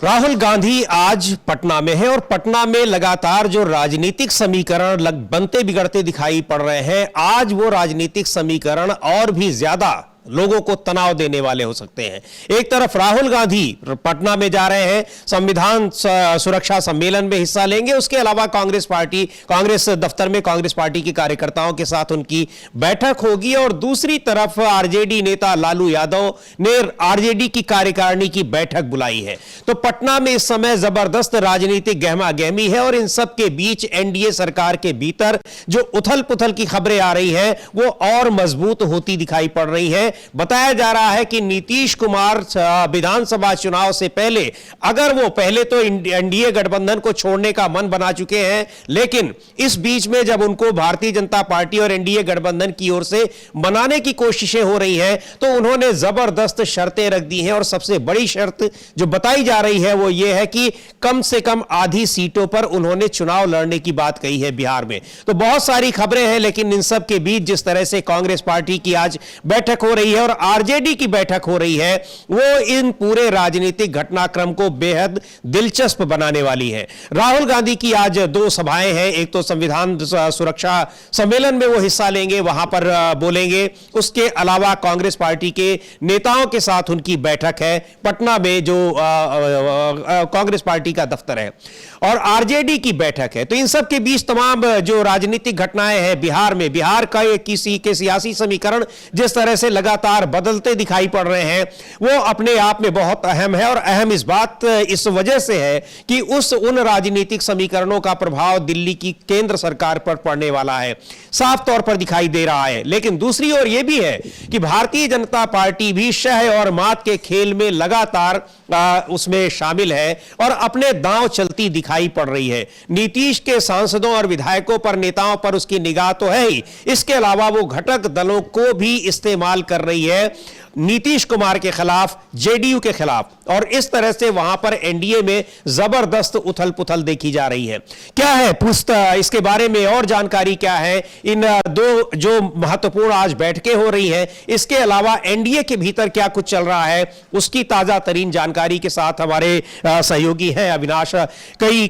राहुल गांधी आज पटना में है और पटना में लगातार जो राजनीतिक समीकरण बनते बिगड़ते दिखाई पड़ रहे हैं, आज वो राजनीतिक समीकरण और भी ज्यादा लोगों को तनाव देने वाले हो सकते हैं। एक तरफ राहुल गांधी पटना में जा रहे हैं, संविधान सुरक्षा सम्मेलन में हिस्सा लेंगे, उसके अलावा कांग्रेस दफ्तर में कांग्रेस पार्टी के कार्यकर्ताओं के साथ उनकी बैठक होगी और दूसरी तरफ आरजेडी नेता लालू यादव ने आरजेडी की कार्यकारिणी की बैठक बुलाई है। तो पटना में इस समय जबरदस्त राजनीतिक गहमा गहमी है और इन सब के बीच एनडीए सरकार के भीतर जो उथल पुथल की खबरें आ रही हैं वो और मजबूत होती दिखाई पड़ रही है। बताया जा रहा है कि नीतीश कुमार विधानसभा चुनाव से पहले, अगर वो पहले तो एनडीए गठबंधन को छोड़ने का मन बना चुके हैं, लेकिन इस बीच में जब उनको भारतीय जनता पार्टी और एनडीए गठबंधन की ओर से मनाने की कोशिशें हो रही हैं तो उन्होंने जबरदस्त शर्तें रख दी हैं और सबसे बड़ी शर्त जो बताई जा रही है वो ये है कि कम से कम आधी सीटों पर उन्होंने चुनाव लड़ने की बात कही है बिहार में। तो बहुत सारी खबरें हैं, लेकिन इन सब के बीच जिस तरह से कांग्रेस पार्टी की आज बैठक हो रही है और आरजेडी की बैठक हो रही है, वो इन पूरे राजनीतिक घटनाक्रम को बेहद दिलचस्प बनाने वाली है। राहुल गांधी की आज दो सभाएं हैं, एक तो संविधान सुरक्षा सम्मेलन में वो हिस्सा लेंगे, वहां पर बोलेंगे, उसके अलावा कांग्रेस पार्टी के नेताओं के साथ उनकी बैठक है पटना में जो कांग्रेस पार्टी का दफ्तर है, और आरजेडी की बैठक है। तो इन सब के बीच तमाम जो राजनीतिक घटनाएं हैं बिहार में, बिहार का किसी के सियासी समीकरण जिस तरह से लगातार बदलते दिखाई पड़ रहे हैं वो अपने आप में बहुत अहम है। और अहम इस वजह से है कि उन राजनीतिक समीकरणों का प्रभाव दिल्ली की केंद्र सरकार पर पड़ने वाला है, साफ तौर पर दिखाई दे रहा है। लेकिन दूसरी ओर यह भी है कि भारतीय जनता पार्टी भी शह और मात के खेल में लगातार उसमें शामिल है और अपने दांव चलती दिखाई पड़ रही है। नीतीश के सांसदों और विधायकों पर, नेताओं पर उसकी निगाह तो है ही, इसके अलावा वो घटक दलों को भी इस्तेमाल कर रही है नीतीश कुमार के खिलाफ, जेडीयू के खिलाफ, और इस तरह से वहां पर एनडीए में जबरदस्त उथल पुथल देखी जा रही है। क्या है इसके बारे में और जानकारी क्या है, इन दो जो महत्वपूर्ण आज बैठकें हो रही हैं, इसके अलावा एनडीए के भीतर क्या कुछ चल रहा है, उसकी ताजा तरीन जानकारी के साथ हमारे सहयोगी हैं अविनाश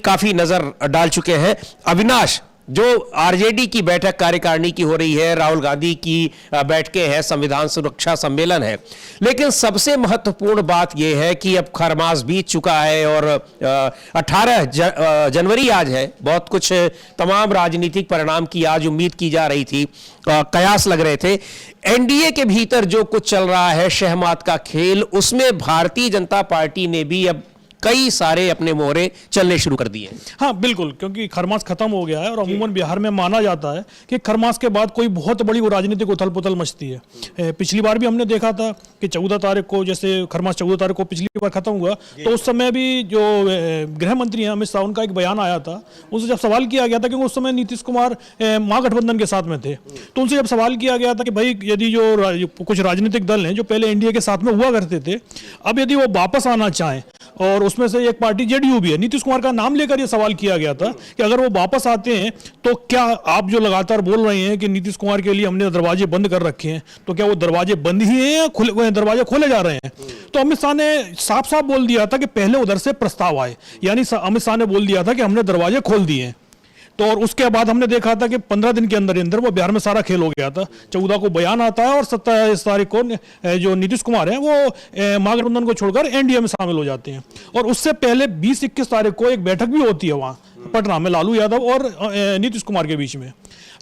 काफी नजर डाल चुके हैं। अविनाश, जो आरजेडी की बैठक कार्यकारिणी की हो रही है, राहुल गांधी की बैठकें हैं, संविधान सुरक्षा सम्मेलन है, लेकिन सबसे महत्वपूर्ण बात यह है कि अब खरमास बीत चुका है और 18 जनवरी आज है। बहुत कुछ तमाम राजनीतिक परिणाम की आज उम्मीद की जा रही थी, कयास लग रहे थे। एनडीए के भीतर जो कुछ चल रहा है शहमात का खेल, उसमें भारतीय जनता पार्टी ने भी अब कई सारे अपने मोहरे चलने शुरू कर दिए। हाँ बिल्कुल, क्योंकि खरमास खत्म हो गया है और अमूमन बिहार में माना जाता है कि खरमास के बाद कोई बहुत बड़ी वो राजनीतिक उथल पुथल मचती है। पिछली बार भी हमने देखा था कि 14 तारीख को, जैसे खरमास 14 तारीख को पिछली बार खत्म हुआ, तो उस समय भी जो गृह मंत्री हैं अमित शाह, उनका एक बयान आया था। उससे जब सवाल किया गया था, क्योंकि उस समय नीतीश कुमार महागठबंधन के साथ में थे, तो उनसे जब सवाल किया गया था कि भाई यदि जो कुछ राजनीतिक दल हैं जो पहले एनडीए के साथ में हुआ करते थे, अब यदि वो वापस आना चाहें, और उसमें से एक पार्टी जेडीयू भी है, नीतीश कुमार का नाम लेकर यह सवाल किया गया था कि अगर वो वापस आते हैं तो क्या आप जो लगातार बोल रहे हैं कि नीतीश कुमार के लिए हमने दरवाजे बंद कर रखे हैं, तो क्या वो दरवाजे बंद ही हैं या दरवाजे खोले जा रहे हैं? तो अमित शाह ने साफ साफ बोल दिया था कि पहले उधर से प्रस्ताव आए, यानी अमित शाह ने बोल दिया था कि हमने दरवाजे खोल दिए हैं। तो और उसके बाद हमने देखा था कि 15 दिन के अंदर वो बिहार में सारा खेल हो गया था। 14 को बयान आता है और 27 तारीख को जो नीतीश कुमार है वो महागठबंधन को छोड़कर एनडीए में शामिल हो जाते हैं। और उससे पहले 20-21 तारीख को एक बैठक भी होती है वहाँ पटना में लालू यादव और नीतीश कुमार के बीच में।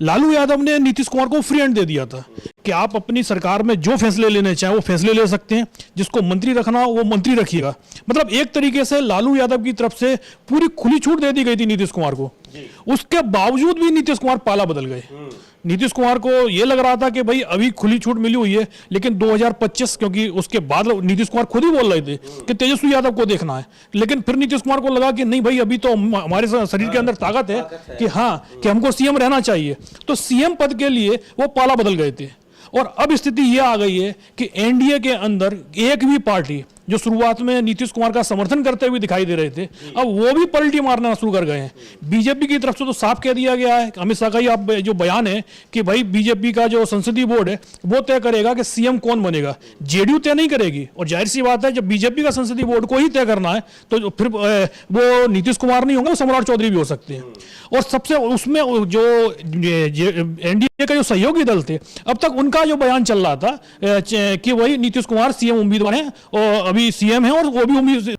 लालू यादव ने नीतीश कुमार को फ्री हैंड दे दिया था कि आप अपनी सरकार में जो फैसले लेने चाहें वो फैसले ले सकते हैं, जिसको मंत्री रखना हो वो मंत्री रखिएगा। मतलब एक तरीके से लालू यादव की तरफ से पूरी खुली छूट दे दी गई थी नीतीश कुमार को। उसके बावजूद भी नीतीश कुमार पाला बदल गए। नीतीश कुमार को यह लग रहा था कि भाई अभी खुली छूट मिली हुई है, लेकिन 2025, क्योंकि उसके बाद नीतीश कुमार खुद ही बोल रहे थे कि तेजस्वी यादव को देखना है, लेकिन फिर नीतीश कुमार को लगा कि नहीं भाई अभी तो हमारे शरीर के अंदर ताकत है कि हाँ कि हमको सीएम रहना चाहिए। तो सीएम पद के लिए वो पाला बदल गए थे। और अब स्थिति यह आ गई है कि एनडीए के अंदर एक भी पार्टी जो शुरुआत में नीतीश कुमार का समर्थन करते हुए दिखाई दे रहे थे, अब वो भी पलटी मारना शुरू कर गए हैं। बीजेपी की तरफ से तो साफ कह दिया गया है, अमित शाह का ही आप जो बयान है कि भाई बीजेपी का जो संसदीय बोर्ड है वो तय करेगा कि सीएम कौन बनेगा, जेडीयू तय नहीं करेगी। और जाहिर सी बात है, जब बीजेपी का संसदीय बोर्ड को ही तय करना है तो फिर वो नीतीश कुमार नहीं होंगे, वो सम्राट चौधरी भी हो सकते हैं। और सबसे उसमें जो एनडीए का जो सहयोगी दल थे, अब तक उनका जो बयान चल रहा था कि वही नीतीश कुमार सीएम उम्मीदवार हैं और अभी सीएम हैं और वो भी उम्मीद